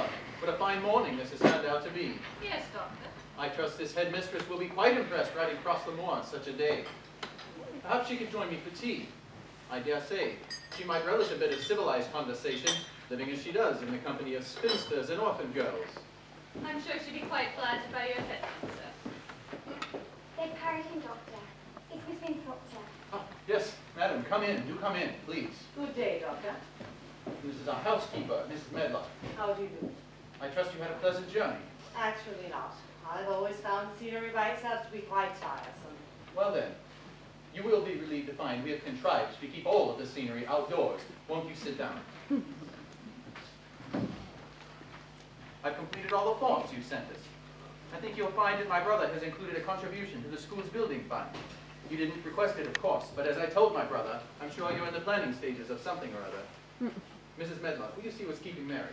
Medlock. What a fine morning this has turned out to be. Yes, Doctor. I trust this headmistress will be quite impressed riding across the moor on such a day. Perhaps she could join me for tea. I dare say she might relish a bit of civilized conversation, living as she does in the company of spinsters and orphan girls. I'm sure she'd be quite glad to buy you a headset, sir. Beg pardon, Doctor. It's Miss Winthrop, sir. Ah, yes, madam, come in. Do come in, please. Good day, Doctor. This is our housekeeper, Mrs. Medlock. How do you do? I trust you had a pleasant journey. Actually not. I've always found scenery by itself to be quite tiresome. Well then, you will be relieved to find we have contrived to keep all of the scenery outdoors. Won't you sit down? I've completed all the forms you sent us. I think you'll find that my brother has included a contribution to the school's building fund. You didn't request it, of course, but as I told my brother, I'm sure you're in the planning stages of something or other. Mrs. Medlock, will you see what's keeping Mary?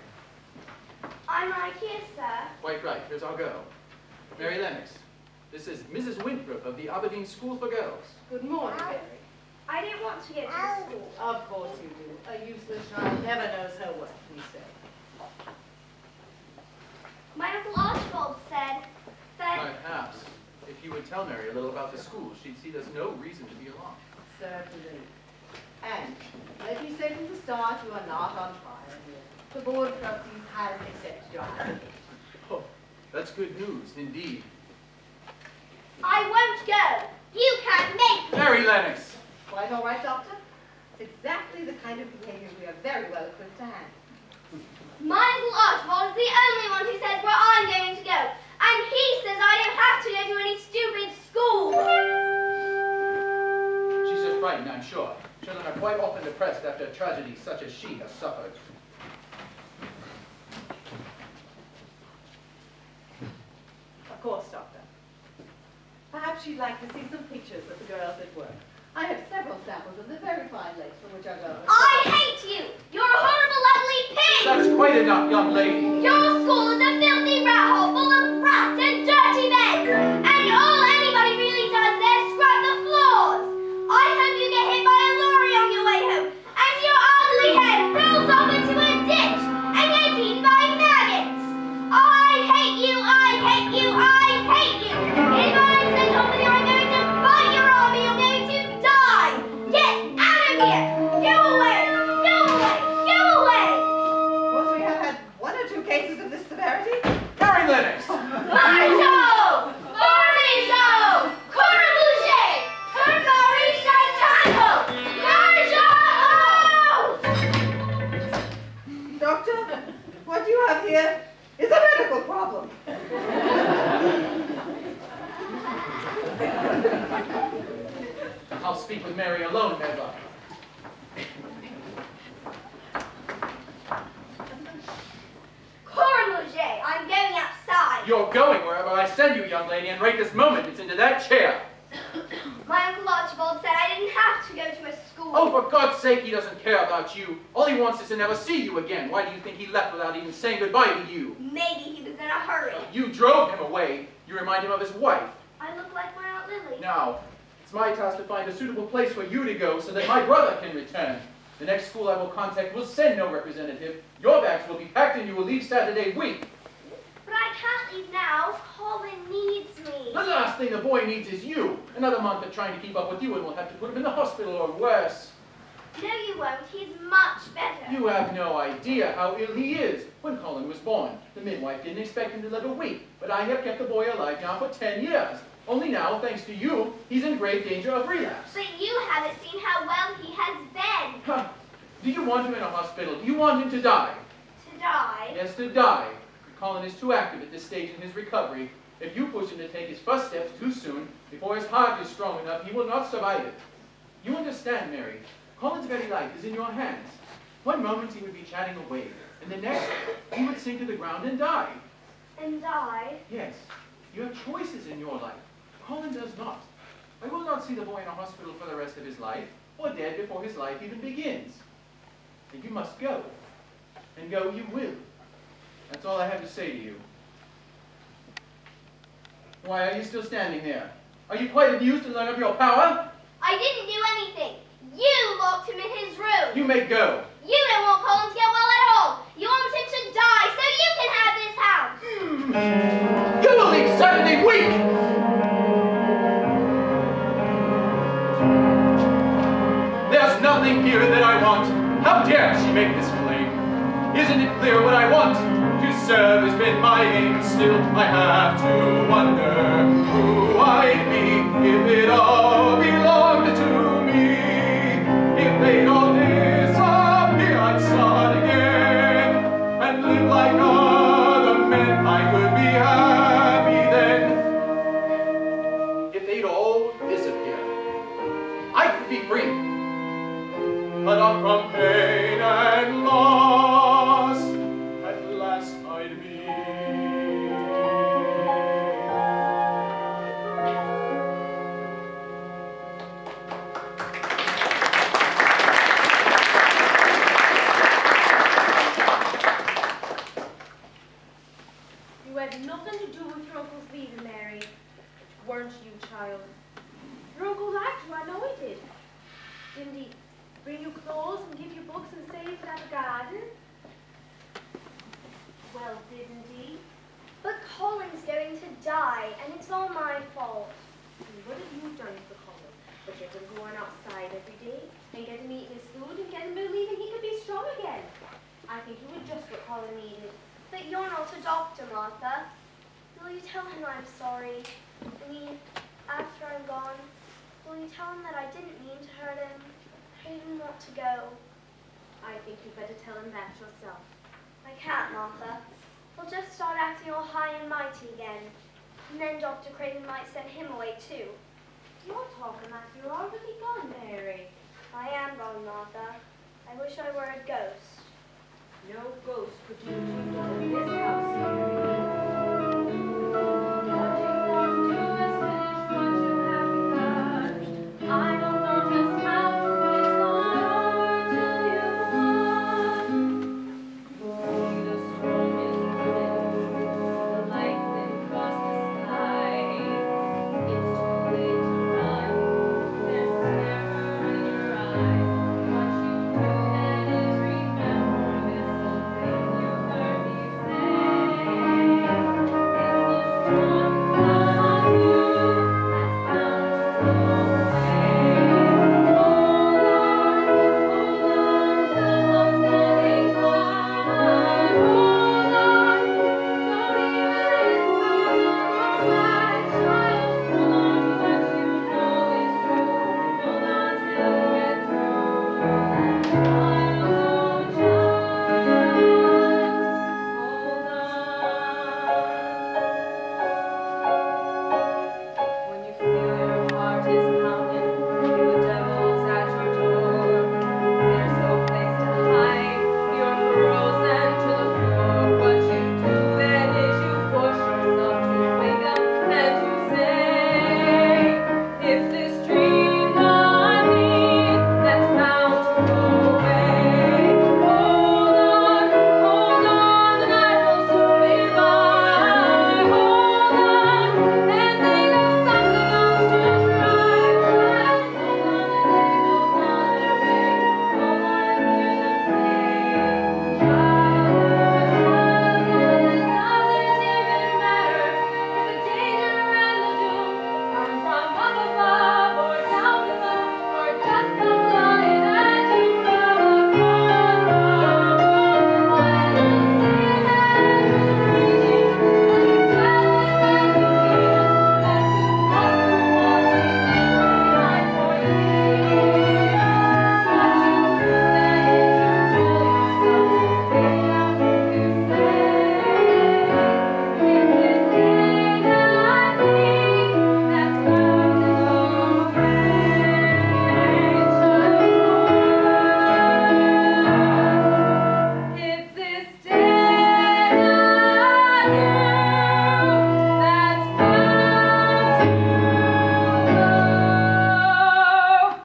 I'm right here, sir. Quite right. Here's our girl. Mary Lennox. This is Mrs. Winthrop of the Aberdeen School for Girls. Good morning, Mary. I didn't want to go to the school. Of course you do. A useless child never knows her worth, we say. My Uncle Archibald said that... Perhaps, if you would tell Mary a little about the school, she'd see there's no reason to be alarmed. Certainly. And let me say from the start, you are not on trial here. The Board of Trustees has accepted your application. Oh, that's good news, indeed. I won't go. You can't make me. Mary Lennox! Quite all right, Doctor. It's exactly the kind of behavior we are very well equipped to handle. My Uncle Archibald is the only one who says where I'm going to go. And he says I don't have to go to any stupid school. She's just frightened, I'm sure. Children are quite often depressed after a tragedy such as she has suffered. Of course, Doctor. Perhaps you'd like to see some pictures of the girls at work. I have several samples of the very fine lace from which our girls I hate you. You're a horrible, ugly pig. That's quite enough, young lady. Your school is a filthy rat hole full of rats and dirty men. And all anybody really does there is scrub the floors. I hope you get hit by a lorry on your way home. And your ugly head rolls off into a ditch. And gets eaten by maggots. I hate you, I hate you, I hate you. If I'm sent off with you, I'm going to bite your arm and you're going to die. Get out of here. Go away. Go away. Go away. Of course, we have had one or two cases of this severity. Mary Lennox! Marshal! Marshal! Corabouche! Marisha Tango! Marshal! Doctor, what you have here is a medical problem. I'll speak with Mary alone, Medlock. Corabouche, I'm going outside. You're going wherever I send you, young lady, and right this moment it's into that chair. My Uncle Archibald said I didn't have to go to a school. Oh, for God's sake, he doesn't care about you. All he wants is to never see you again. Why do you think he left without even saying goodbye to you? Maybe he was in a hurry. You drove him away. You remind him of his wife. I look like my Aunt Lily. Now, it's my task to find a suitable place for you to go so that my brother can return. The next school I will contact will send no representative. Your bags will be packed and you will leave Saturday week. But I can't leave now. Colin needs me. The last thing the boy needs is you. Another month of trying to keep up with you and we'll have to put him in the hospital or worse. No, you won't. He's much better. You have no idea how ill he is. When Colin was born, the midwife didn't expect him to live a week, but I have kept the boy alive now for 10 years. Only now, thanks to you, he's in grave danger of relapse. But you haven't seen how well he has been. Huh. Do you want him in a hospital? Do you want him to die? To die? Yes, to die. Colin is too active at this stage in his recovery. If you push him to take his first steps too soon, before his heart is strong enough, he will not survive it. You understand, Mary. Colin's very life is in your hands. One moment he would be chatting away, and the next he would sink to the ground and die. And die? Yes, you have choices in your life. Colin does not. I will not see the boy in a hospital for the rest of his life, or dead before his life even begins. And you must go. And go you will. That's all I have to say to you. Why are you still standing there? Are you quite amused to learn of your power? I didn't do anything. You locked him in his room. You may go. You don't want Colin to get well at all. You want him to die so you can You will leave Saturday week! There's nothing here that I want. How dare she make this claim? Isn't it clear what I want? To serve has been my aim. Still, I have to wonder who I'd be if it all belonged to me. If they'd all disappear, I'd start again and live like other men. I could be happy then. If they'd all disappear, I could be free. Cut off from pain and loss, at last I'd be. You had nothing to do with your uncle's leaving, Mary. Weren't you, child? Your uncle liked you, I know he did. Didn't he bring you clothes and give you books and say you could have a garden? Well, didn't he? But Colin's going to die, and it's all my fault. And what have you done for Colin? But get him going outside every day, and get him eating his food, and get him believing he could be strong again. I think you were just what Colin needed. But you're not a doctor, Martha. Will you tell him I'm sorry? I mean, after I'm gone, will you tell him that I didn't mean to hurt him? I didn't want to go. I think you better tell him that yourself. I can't, Martha. He'll just start acting all high and mighty again. And then Dr. Craven might send him away too. You're talking like you're already gone, Mary. I am gone, Martha. I wish I were a ghost. No ghost could do what you've done in this house.